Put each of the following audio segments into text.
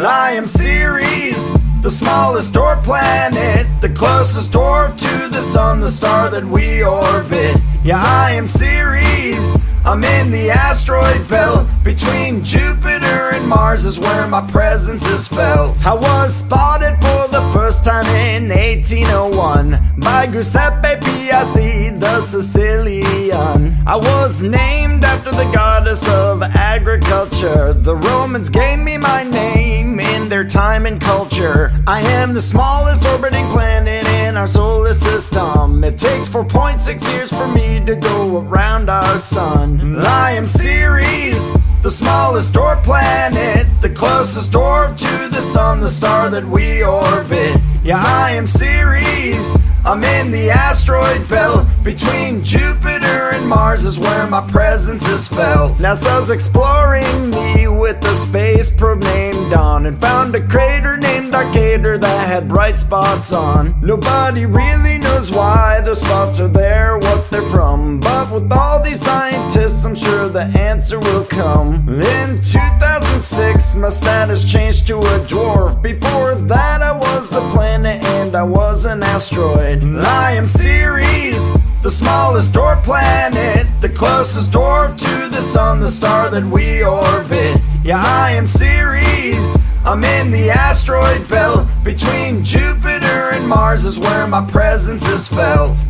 I am Ceres, the smallest dwarf planet, the closest dwarf to the sun, the star that we orbit. Yeah, I am Ceres, I'm in the asteroid belt. Between Jupiter and Mars is where my presence is felt. I was spotted for the first time in 1801 by Giuseppe Piazzi, the Sicilian. I was named after the goddess of agriculture. The Romans gave me my name in their time and culture. I am the smallest orbiting planet in our solar system. It takes 4.6 years for me to go around our sun. I am Ceres, the smallest dwarf planet, the closest dwarf to the sun, the star that we orbit. Yeah, I am Ceres, I'm in the asteroid belt. Between Jupiter and Mars is where my presence is felt. NASA's exploring me with a space probe named Dawn, and found a crater named Arcadia that had bright spots on. Nobody really knows why those spots are there, what they're from, but with all these scientists I'm sure the answer will come. In 2006 my status changed to a dwarf. Before that I was a planet and I was an asteroid. I am Ceres, the smallest dwarf planet, the closest dwarf to the sun, the star that we orbit. Yeah, I am Ceres, I'm in the asteroid belt. Between Jupiter and Mars is where my presence is felt.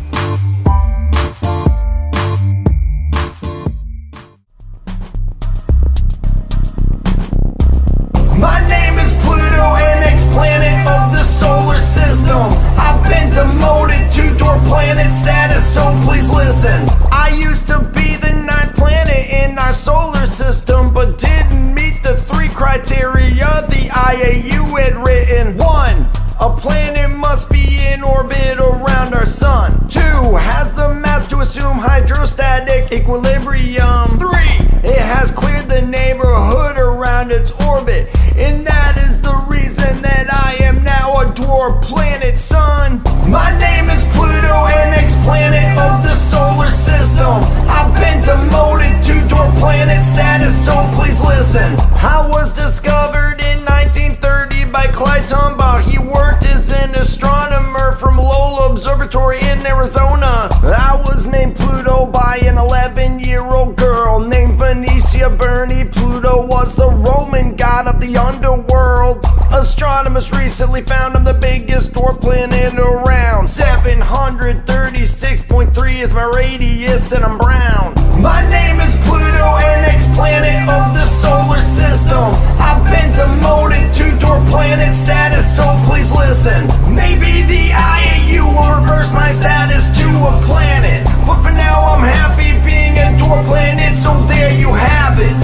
My name is Pluto, an ex-planet of the solar system. I've been demoted to dwarf planet status, so please listen. I used to be the 9th planet in our solar system, but didn't meet the 3 criteria the IAU had written. 1. A planet must be in orbit around our sun. 2. Has the mass to assume hydrostatic equilibrium. 3. It has cleared the neighborhood around its orbit. And that is the reason that I am now a dwarf planet, son. My name is Pluto, an ex-planet of the solar system. I've been demoted to dwarf planet status, so please listen. I was discovered in 1930 by Clyde Tombaugh. He worked as an astronomer from Lola Observatory in Arizona. I was named Pluto by an 11-year-old girl named Venetia Bernie. Pluto was the Roman god of the underworld. Astronomers recently found I'm the biggest dwarf planet around. 736.3 is my radius and I'm brown. My name is Pluto, an ex-planet of the solar system. I've been demoted to dwarf planet status, so please listen. Maybe the IAU will reverse my status to a planet, but for now I'm happy being a dwarf planet, so there you have it.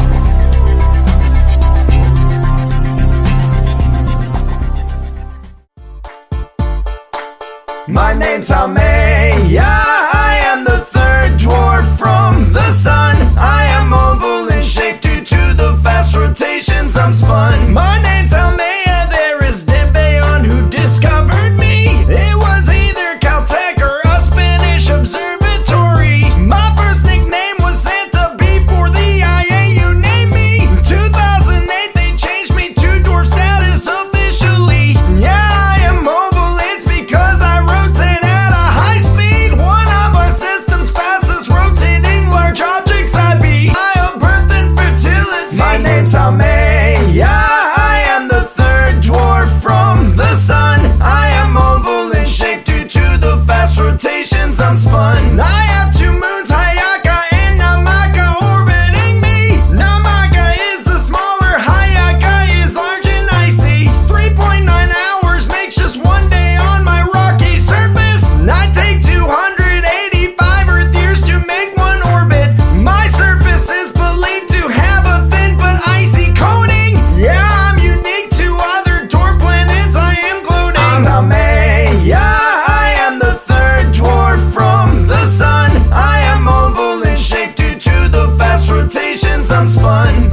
My name's Almea, I am the 3rd dwarf from the sun. I am oval in shape due to the fast rotations I'm spun. My name's Almea, there is debate on who discovered me. It was either Caltech or a Spanish observatory. My first nickname was Santa before the IAU named me. 2008 they changed me to dwarf status officially. Yeah, I am oval, it's because I rotate at a high speed. One of our system's fastest rotating large objects I'd be. Childbirth and fertility. My name's Almea, I am the 3rd dwarf from the sun. I am oval in shape due to the fast rotations I'm spun. I have 2 moons, Hayaka and Namaka, orbiting me. Namaka is the smaller, Hayaka is large and icy. 3.9 hours makes just 1 day on my rocky surface. I take 285 Earth years to make 1 orbit. My surface is believed to have a thin but icy coating. Yeah, I'm unique to other dwarf planets, I am gloating. I'm Almea, I am the 3rd dwarf from the sun. I am oval in shape due to the fast rotations I'm spun.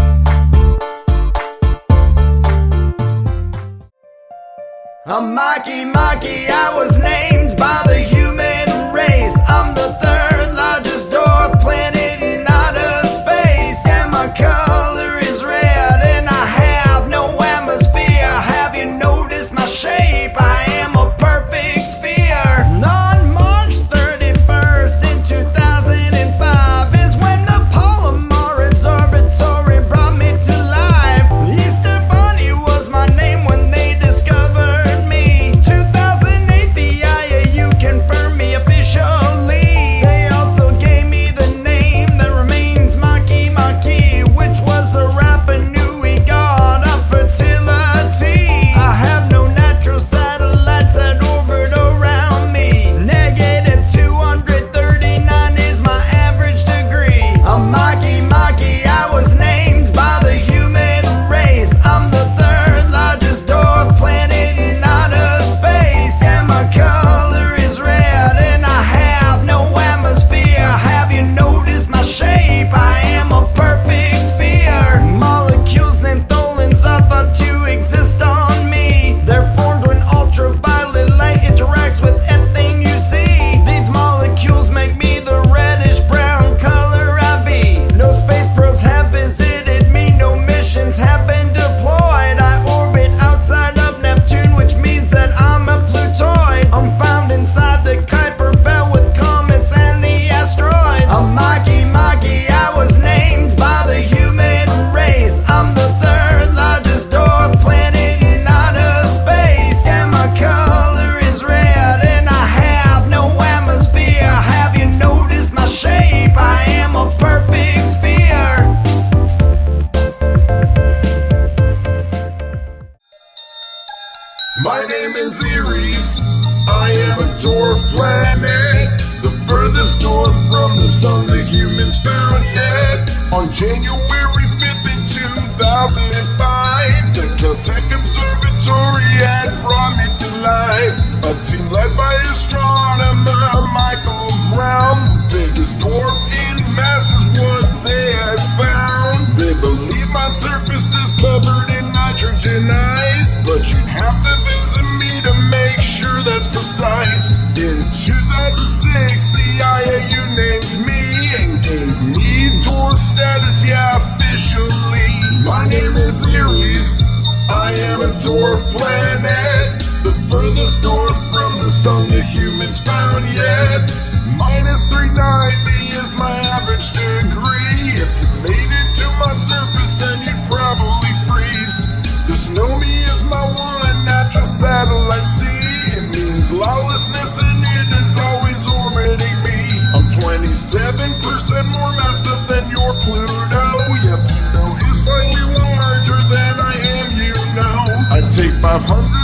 I'm Maki, I was named by the human race. I'm the 3rd largest dwarf planet in outer space. And my color is red and I have no Amazon. name is Aries. I am a dwarf planet, the furthest dwarf from the sun the humans found yet. On January 5th in 2005, the Caltech Observatory had brought me to life. A team led by astronomer Michael Brown. The biggest dwarf in mass is what they had found. They believe my surface is covered in nitrogen ice, but you'd have to visit me to make sure that's precise. In 2006, the IAU named me and gave me dwarf status, yeah, officially. My name is Aries. I am a dwarf planet, the furthest dwarf from the sun the humans found yet. Minus 390 is my average degree. If you made it to my surface, then you'd probably freeze. The snow me is my one natural satellite C. It means lawlessness and it is always orbiting me. I'm 27% more massive than your Pluto. Yeah, Pluto is slightly larger than I am, you know. I take 500